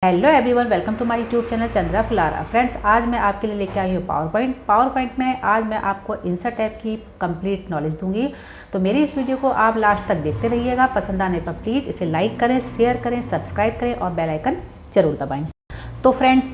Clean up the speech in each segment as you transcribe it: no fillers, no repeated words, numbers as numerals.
Hello everyone, welcome to my YouTube channel Chandra Phulara. Friends, आज मैं आपके लिए लेके आई हूँ पावर पॉइंट में आज मैं आपको इंसर्ट टैब की कंप्लीट नॉलेज दूंगी। तो मेरी इस वीडियो को आप लास्ट तक देखते रहिएगा। पसंद आने पर प्लीज़ इसे लाइक करें, शेयर करें, सब्सक्राइब करें और बेल आइकन ज़रूर दबाएँ। तो फ्रेंड्स,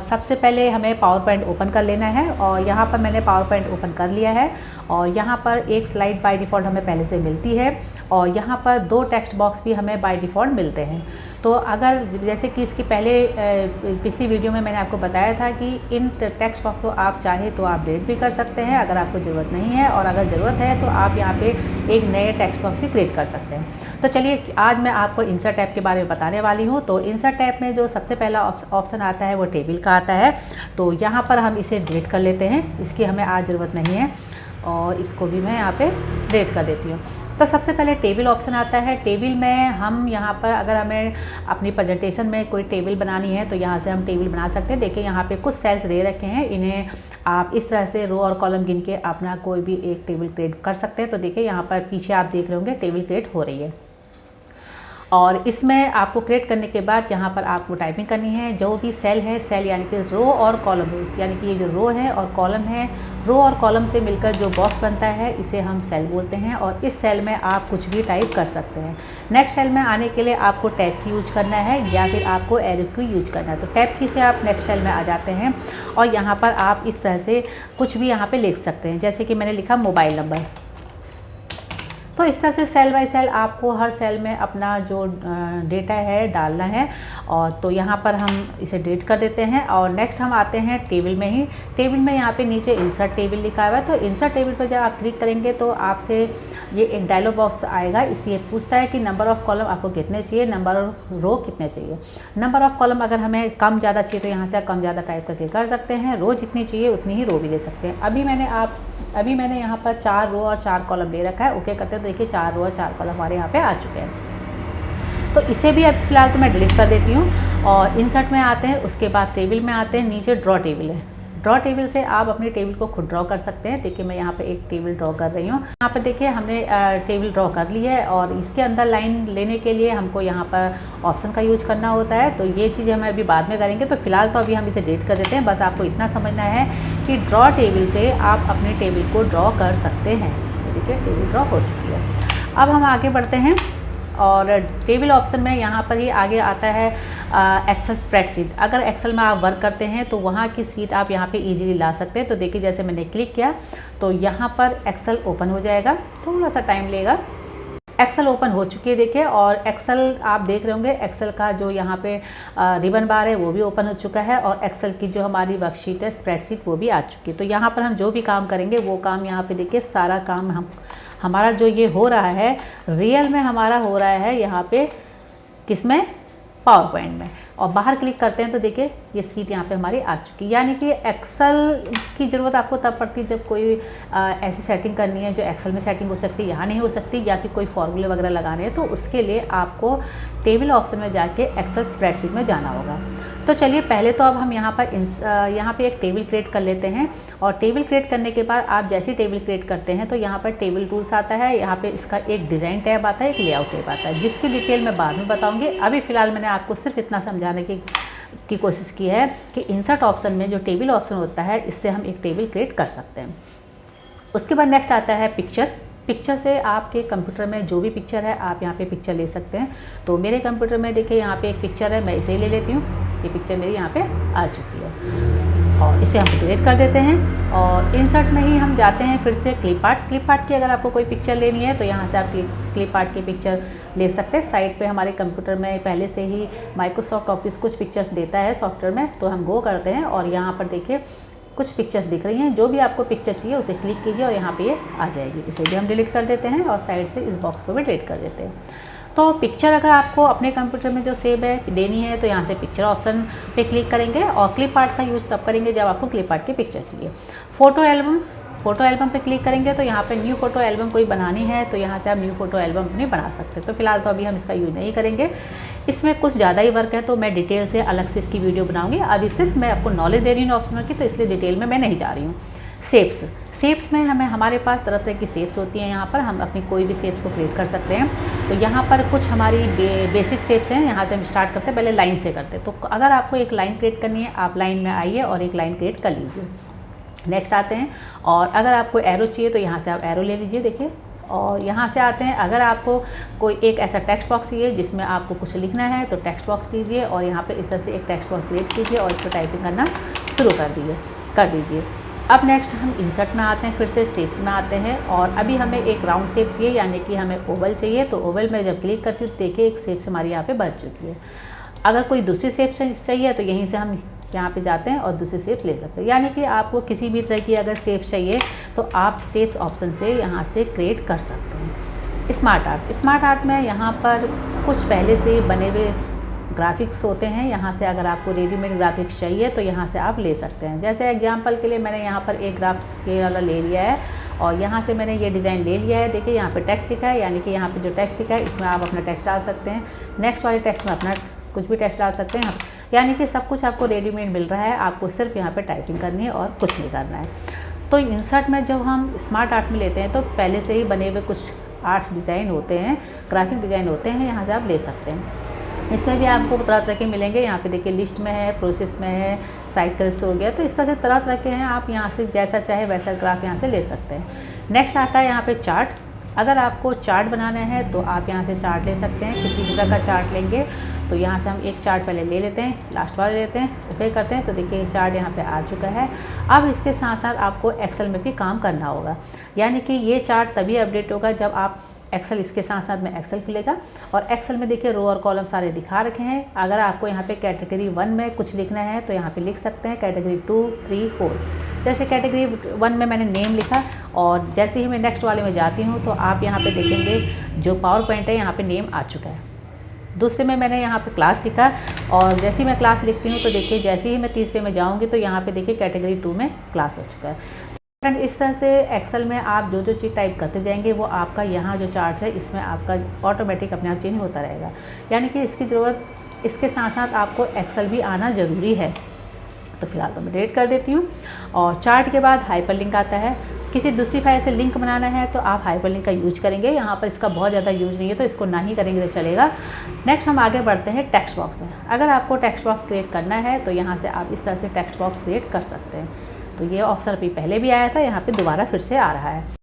सबसे पहले हमें पावर पॉइंट ओपन कर लेना है और यहाँ पर मैंने पावर पॉइंट ओपन कर लिया है और यहाँ पर एक स्लाइड बाय डिफ़ॉल्ट हमें पहले से मिलती है और यहाँ पर दो टेक्स्ट बॉक्स भी हमें बाय डिफ़ॉल्ट मिलते हैं। तो अगर जैसे कि इसकी पिछली वीडियो में मैंने आपको बताया था कि इन टेक्स्ट बॉक्स को आप चाहे तो आप डिलीट भी कर सकते हैं अगर आपको ज़रूरत नहीं है, और अगर ज़रूरत है तो आप यहाँ पे एक नए टेक्स्ट बॉक्स भी क्रिएट कर सकते हैं। तो चलिए, आज मैं आपको इंसर्ट टैब के बारे में बताने वाली हूँ। तो इंसर्ट टैब में जो सबसे पहला ऑप्शन आता है वो टेबल का आता है। तो यहाँ पर हम इसे डिलीट कर लेते हैं, इसकी हमें आज ज़रूरत नहीं है और इसको भी मैं यहाँ पे डिलीट कर देती हूँ। तो सबसे पहले टेबल ऑप्शन आता है। टेबल में हम यहाँ पर अगर हमें अपनी प्रेजेंटेशन में कोई टेबल बनानी है तो यहाँ से हम टेबल बना सकते हैं। देखिए, यहाँ पे कुछ सेल्स दे रखे हैं, इन्हें आप इस तरह से रो और कॉलम गिन के अपना कोई भी एक टेबल क्रिएट कर सकते हैं। तो देखिए, यहाँ पर पीछे आप देख रहे होंगे टेबल क्रिएट हो रही है और इसमें आपको क्रिएट करने के बाद यहाँ पर आपको टाइपिंग करनी है। जो भी सेल है, सेल यानी कि रो और कॉलम, यानी कि ये जो रो है और कॉलम है, रो और कॉलम से मिलकर जो बॉक्स बनता है इसे हम सेल बोलते हैं और इस सेल में आप कुछ भी टाइप कर सकते हैं। नेक्स्ट सेल में आने के लिए आपको टैब की यूज करना है या फिर आपको एरो की यूज करना है। तो टैब की से आप नेक्स्ट सेल में आ जाते हैं और यहाँ पर आप इस तरह से कुछ भी यहाँ पर लिख सकते हैं। जैसे कि मैंने लिखा मोबाइल नंबर। तो इस तरह से सेल बाय सेल आपको हर सेल में अपना जो डेटा है डालना है। और तो यहाँ पर हम इसे डिलीट कर देते हैं और नेक्स्ट हम आते हैं टेबल में ही। टेबल में यहाँ पे नीचे इंसर्ट टेबल लिखा हुआ है। तो इंसर्ट टेबल पर जब आप क्लिक करेंगे तो आपसे ये एक डायलॉग बॉक्स आएगा। इससे पूछता है कि नंबर ऑफ़ कॉलम आपको कितने चाहिए, नंबर ऑफ रो कितने चाहिए। नंबर ऑफ़ कॉलम अगर हमें कम ज़्यादा चाहिए तो यहाँ से कम ज़्यादा टाइप करके कर सकते हैं। रो जितनी चाहिए उतनी ही रो भी ले सकते हैं। अभी मैंने यहाँ पर 4 रो और 4 कॉलम दे रखा है। ओके करते हैं तो देखिए 4 रो और 4 कॉलम हमारे यहाँ पे आ चुके हैं। तो इसे भी अब फिलहाल तो मैं डिलीट कर देती हूँ और इंसर्ट में आते हैं। उसके बाद टेबल में आते हैं। नीचे ड्रॉ टेबल है। ड्रॉ टेबल से आप अपनी टेबल को खुद ड्रॉ कर सकते हैं। देखिए, मैं यहाँ पे एक टेबल ड्रॉ कर रही हूँ। यहाँ पर देखिए हमने टेबल ड्रॉ कर ली है और इसके अंदर लाइन लेने के लिए हमको यहाँ पर ऑप्शन का यूज करना होता है। तो ये चीज़ हम अभी बाद में करेंगे। तो फिलहाल तो अभी हम इसे डिलीट कर देते हैं। बस आपको इतना समझना है कि ड्रॉ टेबल से आप अपनी टेबल को ड्रॉ कर सकते हैं। तो देखिए, टेबल ड्रॉ हो चुकी है। अब हम आगे बढ़ते हैं और टेबल ऑप्शन में यहाँ पर ही आगे आता है एक्सेल स्प्रेडशीट। अगर एक्सेल में आप वर्क करते हैं तो वहाँ की सीट आप यहाँ पे इजीली ला सकते हैं। तो देखिए, जैसे मैंने क्लिक किया तो यहाँ पर एक्सेल ओपन हो जाएगा। थोड़ा सा टाइम लेगा। एक्सेल ओपन हो चुकी है देखिए, और एक्सेल आप देख रहे होंगे एक्सेल का जो यहाँ पे रिबन बार है वो भी ओपन हो चुका है और एक्सेल की जो हमारी वर्कशीट है, स्प्रेडशीट, वो भी आ चुकी है। तो यहाँ पर हम जो भी काम करेंगे वो काम यहाँ पे देखिए सारा काम हमारा जो ये हो रहा है रियल में हमारा हो रहा है यहाँ पे किसमें, पावर पॉइंट में। और बाहर क्लिक करते हैं तो देखिए ये सीट यहाँ पे हमारी आ चुकी। यानी कि एक्सेल की ज़रूरत आपको तब पड़ती है जब कोई ऐसी सेटिंग करनी है जो एक्सेल में सेटिंग हो सकती है, यहाँ नहीं हो सकती, या फिर कोई फॉर्मूले वगैरह लगाने हैं। तो उसके लिए आपको टेबल ऑप्शन में जाके एक्सेल स्प्रेडशीट में जाना होगा। तो चलिए, पहले तो अब हम यहाँ पे एक टेबल क्रिएट कर लेते हैं और टेबल क्रिएट करने के बाद आप जैसे टेबल क्रिएट करते हैं तो यहाँ पर टेबल टूल्स आता है। यहाँ पे इसका एक डिज़ाइन टैब आता है, एक लेआउट टैब आता है, जिसकी डिटेल मैं बाद में बताऊँगी। अभी फ़िलहाल मैंने आपको सिर्फ इतना समझाने की कोशिश की है कि इंसर्ट ऑप्शन में जो टेबल ऑप्शन होता है इससे हम एक टेबल क्रिएट कर सकते हैं। उसके बाद नेक्स्ट आता है पिक्चर। पिक्चर से आपके कंप्यूटर में जो भी पिक्चर है आप यहाँ पे पिक्चर ले सकते हैं। तो मेरे कंप्यूटर में देखिए यहाँ पे एक पिक्चर है, मैं इसे ही ले लेती हूँ। ये पिक्चर मेरी यहाँ पे आ चुकी है और इसे हम डिलीट कर देते हैं और इंसर्ट में ही हम जाते हैं फिर से क्लिप आर्ट। क्लिप आर्ट की अगर आपको कोई पिक्चर लेनी है तो यहाँ से आप क्लिप आर्ट की पिक्चर ले सकते हैं। साइड पे हमारे कंप्यूटर में पहले से ही माइक्रोसॉफ्ट ऑफिस कुछ पिक्चर्स देता है सॉफ्टवेयर में, तो हम गो करते हैं और यहाँ पर देखिए कुछ पिक्चर्स दिख रही हैं। जो भी आपको पिक्चर चाहिए उसे क्लिक कीजिए और यहाँ पे ये आ जाएगी। इसे भी हम डिलीट कर देते हैं और साइड से इस बॉक्स को भी डिलीट कर देते हैं। तो पिक्चर अगर आपको अपने कंप्यूटर में जो सेव है देनी है तो यहाँ से पिक्चर ऑप्शन पे क्लिक करेंगे और क्लिप आर्ट का यूज़ तब करेंगे जब आपको क्लिप आर्ट की पिक्चर चाहिए। फ़ोटो एल्बम पे क्लिक करेंगे तो यहाँ पे न्यू फ़ोटो एल्बम कोई बनानी है तो यहाँ से आप न्यू फ़ोटो एल्बम अपनी बना सकते हैं। तो फिलहाल तो अभी हम इसका यूज़ नहीं करेंगे, इसमें कुछ ज़्यादा ही वर्क है तो मैं डिटेल से अलग से इसकी वीडियो बनाऊँगी। अभी सिर्फ मैं आपको नॉलेज दे रही हूँ ऑप्शनल की, तो इसलिए डिटेल में मैं नहीं जा रही हूँ। शेप्स। शेप्स में हमारे पास तरह तरह की शेप्स होती हैं। यहाँ पर हम अपनी कोई भी शेप्स को क्रिएट कर सकते हैं। तो यहाँ पर कुछ हमारी बेसिक शेप्स हैं। यहाँ से हम स्टार्ट करते हैं, पहले लाइन से करते हैं। तो अगर आपको एक लाइन क्रिएट करनी है, आप लाइन में आइए और एक लाइन क्रिएट कर लीजिए। नेक्स्ट आते हैं, और अगर आपको एरो चाहिए तो यहाँ से आप एरो ले लीजिए, देखिए। और यहाँ से आते हैं, अगर आपको कोई एक ऐसा टेक्स्ट बॉक्स चाहिए जिसमें आपको कुछ लिखना है तो टेक्स्ट बॉक्स लीजिए और यहाँ पे इस तरह से एक टेक्स्ट बॉक्स क्रिएट कीजिए और इसको टाइपिंग करना शुरू कर दीजिए। अब नेक्स्ट हम इंसर्ट में आते हैं, फिर से शेप्स में आते हैं, और अभी हमें एक राउंड शेप चाहिए, यानी कि हमें ओवल चाहिए। तो ओवल में जब क्लिक करती हूँ तो देखिए एक शेप हमारी यहाँ पे बन चुकी है। अगर कोई दूसरी शेप चाहिए तो यहीं से हम यहाँ पे जाते हैं और दूसरी शेप ले सकते हैं। यानी कि आपको किसी भी तरह की अगर शेप चाहिए तो आप शेप्स ऑप्शन से यहाँ से क्रिएट कर सकते हैं। स्मार्ट आर्ट में यहाँ पर कुछ पहले से बने हुए ग्राफिक्स होते हैं। यहाँ से अगर आपको रेडीमेड ग्राफिक्स चाहिए तो यहाँ से आप ले सकते हैं। जैसे एग्जांपल के लिए मैंने यहाँ पर एक ग्राफ ये वाला ले लिया है और यहाँ से मैंने ये डिज़ाइन ले लिया है। देखिए यहाँ पे टेक्स्ट लिखा है, यानी कि यहाँ पे जो टेक्स्ट लिखा है इसमें आप अपना टेक्स्ट डाल सकते हैं। नेक्स्ट वाले टेक्स्ट में अपना कुछ भी टेक्स्ट डाल सकते हैं। यानी कि सब कुछ आपको रेडीमेड मिल रहा है, आपको सिर्फ यहाँ पे टाइपिंग करनी है और कुछ नहीं करना है। तो इंसर्ट में जब हम स्मार्ट आर्ट में लेते हैं तो पहले से ही बने हुए कुछ आर्ट्स डिज़ाइन होते हैं, ग्राफिक डिज़ाइन होते हैं, यहाँ से आप ले सकते हैं। इसमें भी आपको तरह तरह के मिलेंगे। यहाँ पे देखिए लिस्ट में है, प्रोसेस में है, साइकिल्स हो गया। तो इस तरह से तरह तरह के हैं, आप यहाँ से जैसा चाहे वैसा ग्राफ यहाँ से ले सकते हैं। नेक्स्ट आता है यहाँ पे चार्ट। अगर आपको चार्ट बनाना है तो आप यहाँ से चार्ट ले सकते हैं, किसी भी तरह का चार्ट लेंगे। तो यहाँ से हम एक चार्ट पहले ले लेते हैं, लास्ट वाला लेते हैं, ओके करते हैं। तो देखिए चार्ट यहाँ पे आ चुका है। अब इसके साथ साथ आपको एक्सेल में भी काम करना होगा, यानी कि ये चार्ट तभी अपडेट होगा जब आप एक्सेल, इसके साथ साथ में एक्सेल खुलेगा और एक्सेल में देखिए रो और कॉलम सारे दिखा रखे हैं। अगर आपको यहाँ पे कैटेगरी 1 में कुछ लिखना है तो यहाँ पे लिख सकते हैं, कैटेगरी 2, 3, 4। जैसे कैटेगरी 1 में मैंने नेम लिखा और जैसे ही मैं नेक्स्ट वाले में जाती हूँ तो आप यहाँ पे देखेंगे जो पावर पॉइंट है यहाँ पे नेम आ चुका है। दूसरे में मैंने यहाँ पे क्लास लिखा और जैसे ही मैं क्लास लिखती हूँ तो देखिए जैसे ही मैं तीसरे में जाऊँगी तो यहाँ पे देखिए कैटेगरी 2 में क्लास हो चुका है। फ्रेंड, इस तरह से एक्सेल में आप जो जो चीज़ टाइप करते जाएंगे वो आपका यहाँ जो चार्ट है इसमें आपका ऑटोमेटिक अपने आप चेंज होता रहेगा। यानी कि इसकी ज़रूरत, इसके साथ साथ आपको एक्सेल भी आना ज़रूरी है। तो फिलहाल तो मैं डिलीट कर देती हूँ। और चार्ट के बाद हाइपरलिंक आता है। किसी दूसरी फाइल से लिंक बनाना है तो आप हाइपरलिंक का यूज करेंगे। यहाँ पर इसका बहुत ज़्यादा यूज नहीं है तो इसको ना ही करेंगे तो चलेगा। नेक्स्ट हम आगे बढ़ते हैं टेक्स्ट बॉक्स में। अगर आपको टेक्स्ट बॉक्स क्रिएट करना है तो यहाँ से आप इस तरह से टेक्स्ट बॉक्स क्रिएट कर सकते हैं। तो ये ऑप्शन अभी पहले भी आया था, यहाँ पे दोबारा फिर से आ रहा है।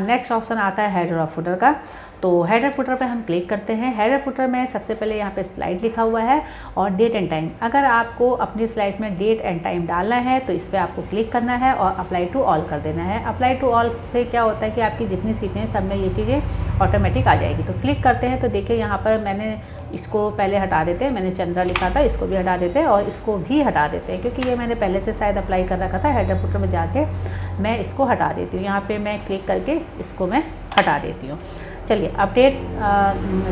नेक्स्ट ऑप्शन आता है हेडर और फुटर का। तो हेडर फुटर पे हम क्लिक करते हैं। हेडर फुटर में सबसे पहले यहाँ पे स्लाइड लिखा हुआ है और डेट एंड टाइम। अगर आपको अपनी स्लाइड में डेट एंड टाइम डालना है तो इस पर आपको क्लिक करना है और अप्लाई टू ऑल कर देना है। अप्लाई टू ऑल से क्या होता है कि आपकी जितनी सीटें हैं सब में ये चीज़ें ऑटोमेटिक आ जाएगी। तो क्लिक करते हैं तो देखिए यहाँ पर मैंने इसको पहले हटा देते हैं, मैंने चंद्रा लिखा था, इसको भी हटा देते हैं और इसको भी हटा देते हैं क्योंकि ये मैंने पहले से शायद अप्लाई कर रखा था। हेडर फुटर में जाके मैं इसको हटा देती हूँ। यहाँ पे मैं क्लिक करके इसको मैं हटा देती हूँ। चलिए update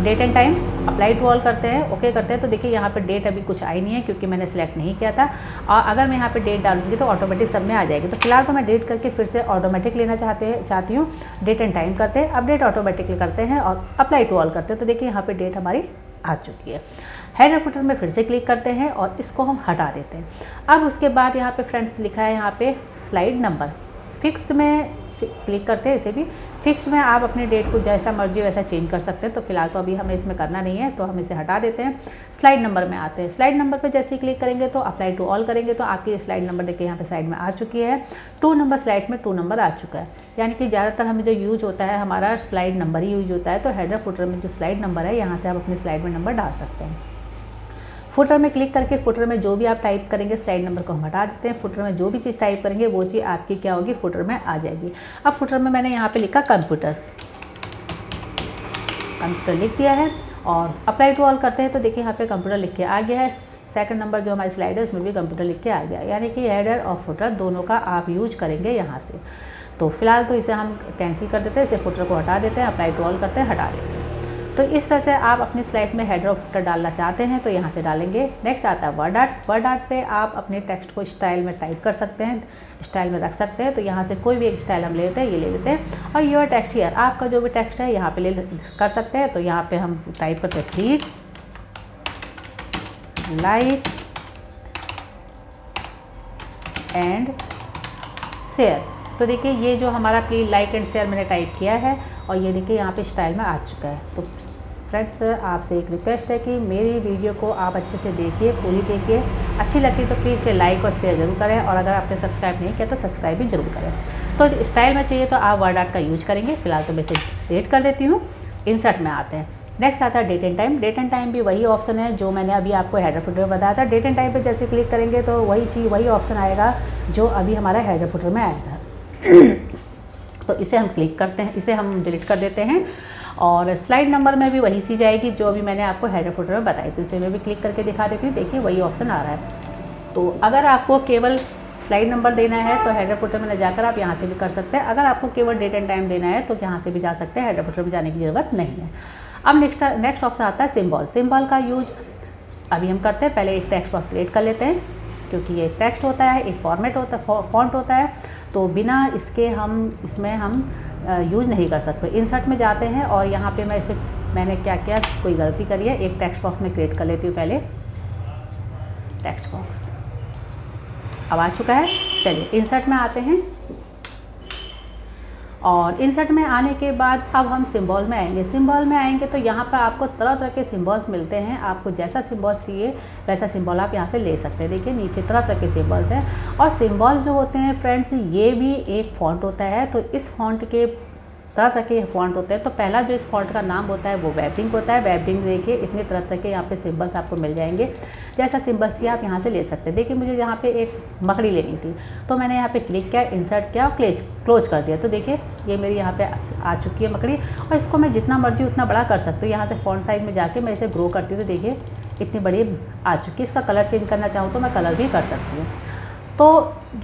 date and time, apply to all करते हैं, ओके करते हैं। तो देखिए यहाँ पे डेट अभी कुछ आई नहीं है क्योंकि मैंने सेलेक्ट नहीं किया था। और अगर मैं यहाँ पे डेट डालूंगी तो ऑटोमेटिक सब में आ जाएगी। तो फिलहाल तो मैं डेट करके फिर से ऑटोमेटिक लेना चाहती हूँ। डेट एंड टाइम करते हैं, अपडेट ऑटोमेटिकली करते हैं और अप्लाई टू ऑल करते हैं। तो देखिए यहाँ पर डेट हमारी आ चुकी है। हेडर फुटर में फिर से क्लिक करते हैं और इसको हम हटा देते हैं। अब उसके बाद यहाँ पे फ्रेंड लिखा है यहाँ पे स्लाइड नंबर। फिक्स्ड में क्लिक करते हैं। इसे भी फिक्स्ड में आप अपने डेट को जैसा मर्जी वैसा चेंज कर सकते हैं। तो फिलहाल तो अभी हमें इसमें करना नहीं है तो हम इसे हटा देते हैं। स्लाइड नंबर में आते हैं। स्लाइड नंबर पे जैसे ही क्लिक करेंगे तो अप्लाई टू ऑल करेंगे तो आपकी स्लाइड नंबर देखिए यहाँ पे साइड में आ चुकी है। 2 नंबर स्लाइड में 2 नंबर आ चुका है। यानी कि ज़्यादातर हमें जो यूज होता है हमारा स्लाइड नंबर ही यूज होता है। तो हेडर फुटर में जो स्लाइड नंबर है यहाँ से आप अपनी स्लाइड में नंबर डाल सकते हैं। फुटर में क्लिक करके फुटर में जो भी आप टाइप करेंगे स्लाइड नंबर को हम हटा देते हैं। फुटर में जो भी चीज़ टाइप करेंगे वो चीज़ आपकी क्या होगी, फुटर में आ जाएगी। अब फुटर में मैंने यहाँ पे लिखा कंप्यूटर लिख दिया है और अप्लाई टू ऑल करते हैं तो देखिए यहाँ पे कंप्यूटर लिख के आ गया है। सेकंड नंबर जो हमारी स्लाइड है उसमें भी कंप्यूटर लिख के आ गया। यानी कि हेडर और फुटर दोनों का आप यूज करेंगे यहाँ से। तो फिलहाल तो इसे हम कैंसिल कर देते हैं, इसे फुटर को हटा देते हैं, अप्लाई टू ऑल करते हैं, हटा देते हैं। तो इस तरह से आप अपनी स्लाइड में हेडर और फुटर डालना चाहते हैं तो यहाँ से डालेंगे। नेक्स्ट आता है वर्ड आर्ट। वर्ड आर्ट पे आप अपने टेक्स्ट को स्टाइल में टाइप कर सकते हैं, स्टाइल में रख सकते हैं। तो यहाँ से कोई भी एक स्टाइल हम लेते हैं, ये ले लेते हैं और योर टेक्स्ट हियर, आपका जो भी टेक्स्ट है यहाँ पे ले कर सकते हैं। तो यहाँ पे हम टाइप करते हैं प्लीज लाइक एंड शेयर। तो देखिए ये जो हमारा प्लीज लाइक एंड शेयर मैंने टाइप किया है और ये देखिए यहाँ पे स्टाइल में आ चुका है। तो फ्रेंड्स आपसे एक रिक्वेस्ट है कि मेरी वीडियो को आप अच्छे से देखिए, पूरी देखिए, अच्छी लगती तो प्लीज़ इसे लाइक और शेयर जरूर करें, और अगर आपने सब्सक्राइब नहीं किया तो सब्सक्राइब भी जरूर करें। तो स्टाइल में चाहिए तो आप वर्ड आर्ट का यूज करेंगे। फिलहाल तो मैं इसे डिलीट कर देती हूँ। इंसर्ट में आते हैं। नेक्स्ट आता है date and time. Date and time भी वही ऑप्शन है जो मैंने अभी आपको हेडर फुटर में बताया था। डेट एंड टाइम पे जैसे क्लिक करेंगे तो वही ऑप्शन आएगा जो अभी हमारा हेडर फुटर में आया था। तो इसे हम क्लिक करते हैं, इसे हम डिलीट कर देते हैं। और स्लाइड नंबर में भी वही चीज़ आएगी जो अभी मैंने आपको हेडर फुटर में बताई। तो इसे मैं भी क्लिक करके दिखा देती हूँ। देखिए वही ऑप्शन आ रहा है। तो अगर आपको केवल स्लाइड नंबर देना है तो हेडर फुटर में जाकर आप यहाँ से भी कर सकते हैं। अगर आपको केवल डेट एंड टाइम देना है तो यहाँ से भी जा सकते हैं, हेडर फुटर में जाने की ज़रूरत नहीं है। अब नेक्स्ट ऑप्शन आता है सिंबल। सिंबल का यूज अभी हम करते हैं। पहले एक टेक्स्ट बॉक्स क्रिएट कर लेते हैं, क्योंकि ये टेक्स्ट होता है, एक फॉर्मेट होता है, फॉन्ट होता है, तो बिना इसके इसमें हम यूज़ नहीं कर सकते। इंसर्ट में जाते हैं और यहाँ पे मैंने क्या किया, कोई गलती करी है। एक टेक्स्ट बॉक्स में क्रिएट कर लेती हूँ। पहले टेक्स्ट बॉक्स अब आ चुका है। चलिए इंसर्ट में आते हैं और इंसर्ट में आने के बाद अब हम सिंबल में आएंगे। सिंबल में आएंगे तो यहाँ पर आपको तरह तरह के सिंबल्स मिलते हैं। आपको जैसा सिंबल चाहिए वैसा सिंबल आप यहाँ से ले सकते हैं। देखिए नीचे तरह तरह के सिंबल्स हैं, और सिंबल्स जो होते हैं फ्रेंड्स ये भी एक फॉन्ट होता है। तो इस फॉन्ट के तरह तरह के फॉन्ट होते हैं। तो पहला जो इस फॉन्ट का नाम होता है वो वेबिंग होता है। वेबिंग देखिए इतने तरह तरह के यहाँ पे सिंबल्स आपको मिल जाएंगे। जैसा सिंबल चाहिए आप यहाँ से ले सकते हैं। देखिए मुझे यहाँ पे एक मकड़ी लेनी थी तो मैंने यहाँ पे क्लिक किया, इंसर्ट किया और क्लोज कर दिया। तो देखिए ये मेरी यहाँ पे आ चुकी है मकड़ी, और इसको मैं जितना मर्जी उतना बड़ा कर सकती हूँ। यहाँ से फॉन्ट साइज में जाके मैं इसे ग्रो करती हूँ। तो देखिए इतनी बड़ी आ चुकी है। इसका कलर चेंज करना चाहूँ तो मैं कलर भी कर सकती हूँ। तो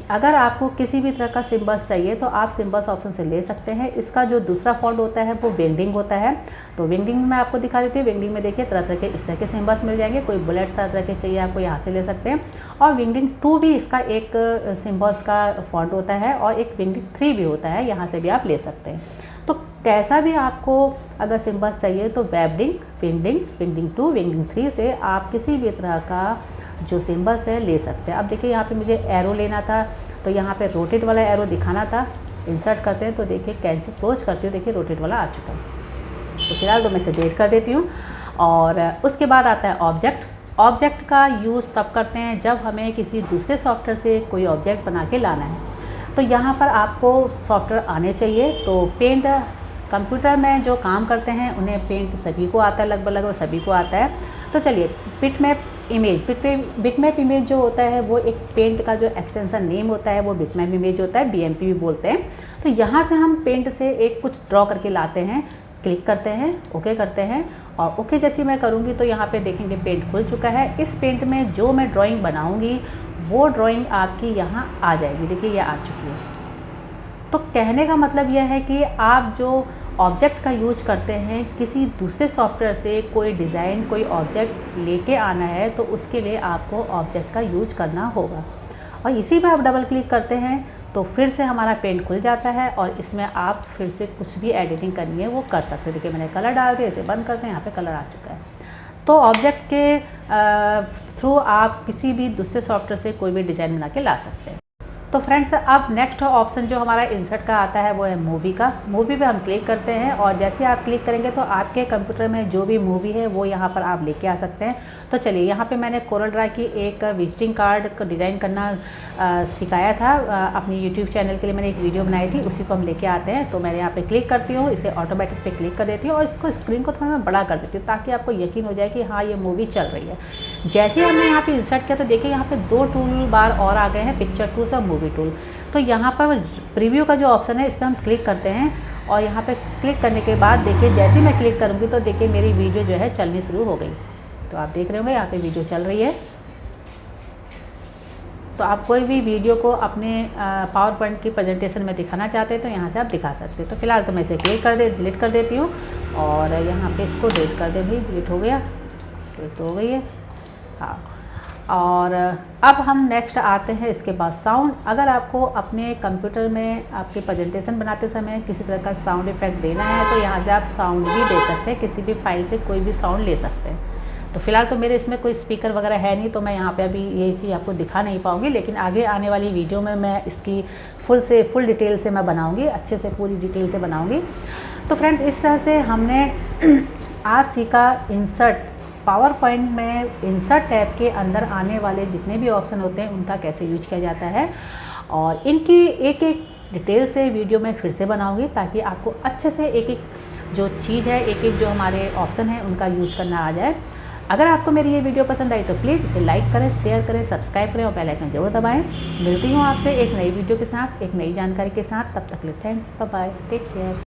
अगर आपको किसी भी तरह का सिंबल्स चाहिए तो आप सिंबल्स ऑप्शन से ले सकते हैं। इसका जो दूसरा फॉन्ट होता है वो विंगडिंग होता है। तो विंगडिंग में मैं आपको दिखा देती हूँ। विंगडिंग में देखिए तरह तरह के इस तरह के सिंबल्स मिल जाएंगे। कोई बुलेट्स तरह तरह के चाहिए आपको यहाँ से ले सकते हैं। और विंगडिंग 2 भी इसका एक सिंबल्स का फॉन्ट होता है, और एक विंगडिंग 3 भी होता है, यहाँ से भी आप ले सकते हैं। तो कैसा भी आपको अगर सिंबल्स चाहिए तो विंगडिंग 2, विंगडिंग 3 से आप किसी भी तरह का जो सिंबल्स है ले सकते हैं। अब देखिए यहाँ पे मुझे एरो लेना था, तो यहाँ पे रोटेट वाला एरो दिखाना था। इंसर्ट करते हैं तो देखिए कैंसिल क्लोज करती हूँ, देखिए रोटेट वाला आ चुका है। तो फिलहाल तो मैं इसे डिलीट कर देती हूँ। और उसके बाद आता है ऑब्जेक्ट। ऑब्जेक्ट का यूज़ तब करते हैं जब हमें किसी दूसरे सॉफ्टवेयर से कोई ऑब्जेक्ट बना के लाना है। तो यहाँ पर आपको सॉफ्टवेयर आने चाहिए। तो पेंट, कंप्यूटर में जो काम करते हैं उन्हें पेंट सभी को आता है, लगभग सभी को आता है। तो चलिए बिटमैप इमेज जो होता है वो एक पेंट का जो एक्सटेंशन नेम होता है वो बिटमैप इमेज होता है, BMP भी बोलते हैं। तो यहाँ से हम पेंट से एक कुछ ड्रॉ करके लाते हैं, क्लिक करते हैं, ओके करते हैं, और ओके जैसी मैं करूँगी तो यहाँ पे देखेंगे पेंट खुल चुका है। इस पेंट में जो मैं ड्राइंग बनाऊँगी वो ड्राइंग आपकी यहाँ आ जाएगी। देखिए ये आ चुकी है। तो कहने का मतलब यह है कि आप जो ऑब्जेक्ट का यूज करते हैं, किसी दूसरे सॉफ्टवेयर से कोई डिज़ाइन, कोई ऑब्जेक्ट लेके आना है तो उसके लिए आपको ऑब्जेक्ट का यूज करना होगा। और इसी में आप डबल क्लिक करते हैं तो फिर से हमारा पेंट खुल जाता है, और इसमें आप फिर से कुछ भी एडिटिंग करनी है वो कर सकते हैं। देखिए मैंने कलर डाल दिया, इसे बंद करते हैं, यहाँ पे कलर आ चुका है। तो ऑब्जेक्ट के थ्रू आप किसी भी दूसरे सॉफ्टवेयर से कोई भी डिज़ाइन बना के ला सकते हैं। तो फ्रेंड्स अब नेक्स्ट ऑप्शन जो हमारा इंसर्ट का आता है वो है मूवी का। मूवी पे हम क्लिक करते हैं, और जैसे आप क्लिक करेंगे तो आपके कंप्यूटर में जो भी मूवी है वो यहाँ पर आप लेके आ सकते हैं। तो चलिए यहाँ पे मैंने कोरल ड्रा की एक विजिटिंग कार्ड को डिज़ाइन करना सिखाया था। अपनी यूट्यूब चैनल के लिए मैंने एक वीडियो बनाई थी, उसी को हम लेके आते हैं। तो मैंने यहाँ पे क्लिक करती हूँ, इसे ऑटोमेटिक पे क्लिक कर देती हूँ, और इसको स्क्रीन को थोड़ा मैं बड़ा कर देती हूँ ताकि आपको यकीन हो जाए कि हाँ ये मूवी चल रही है। जैसे ही हमने यहाँ पे इंसर्ट किया तो देखिए यहाँ पे 2 टूल बार और आ गए हैं, पिक्चर टूल्स और मूवी टूल। तो यहाँ पर प्रीव्यू का जो ऑप्शन है इस पर हम क्लिक करते हैं, और यहाँ पे क्लिक करने के बाद देखिए जैसे ही मैं क्लिक करूँगी तो देखिए मेरी वीडियो जो है चलनी शुरू हो गई। तो आप देख रहे होंगे यहाँ पे वीडियो चल रही है। तो आप कोई भी वीडियो को अपने पावर पॉइंट की प्रेजेंटेशन में दिखाना चाहते हैं तो यहाँ से आप दिखा सकते हैं। तो फिलहाल तो मैं इसे डिलीट कर देती हूँ, और यहाँ पे इसको डिलीट कर दे भाई, डिलीट हो गया, डिलीट हो गई है। हाँ, और अब हम नेक्स्ट आते हैं इसके बाद साउंड। अगर आपको अपने कंप्यूटर में आपके प्रेजेंटेशन बनाते समय किसी तरह का साउंड इफेक्ट देना है तो यहाँ से आप साउंड भी दे सकते हैं, किसी भी फाइल से कोई भी साउंड ले सकते हैं। तो फिलहाल तो मेरे इसमें कोई स्पीकर वगैरह है नहीं, तो मैं यहाँ पे अभी ये चीज़ आपको दिखा नहीं पाऊँगी, लेकिन आगे आने वाली वीडियो में मैं इसकी फुल डिटेल से मैं बनाऊँगी, अच्छे से पूरी डिटेल से बनाऊँगी। तो फ्रेंड्स, इस तरह से हमने आज सीखा इंसर्ट, पावर पॉइंट में इंसर्ट टैब के अंदर आने वाले जितने भी ऑप्शन होते हैं उनका कैसे यूज किया जाता है, और इनकी एक एक डिटेल से वीडियो में फिर से बनाऊँगी, ताकि आपको अच्छे से एक एक जो चीज़ है, एक एक जो हमारे ऑप्शन है उनका यूज करना आ जाए। अगर आपको मेरी ये वीडियो पसंद आई तो प्लीज़ इसे लाइक करें, शेयर करें, सब्सक्राइब करें और बेल आइकन जरूर दबाएं। मिलती हूँ आपसे एक नई वीडियो के साथ, एक नई जानकारी के साथ। तब तक के लिए thanks, bye bye, take care.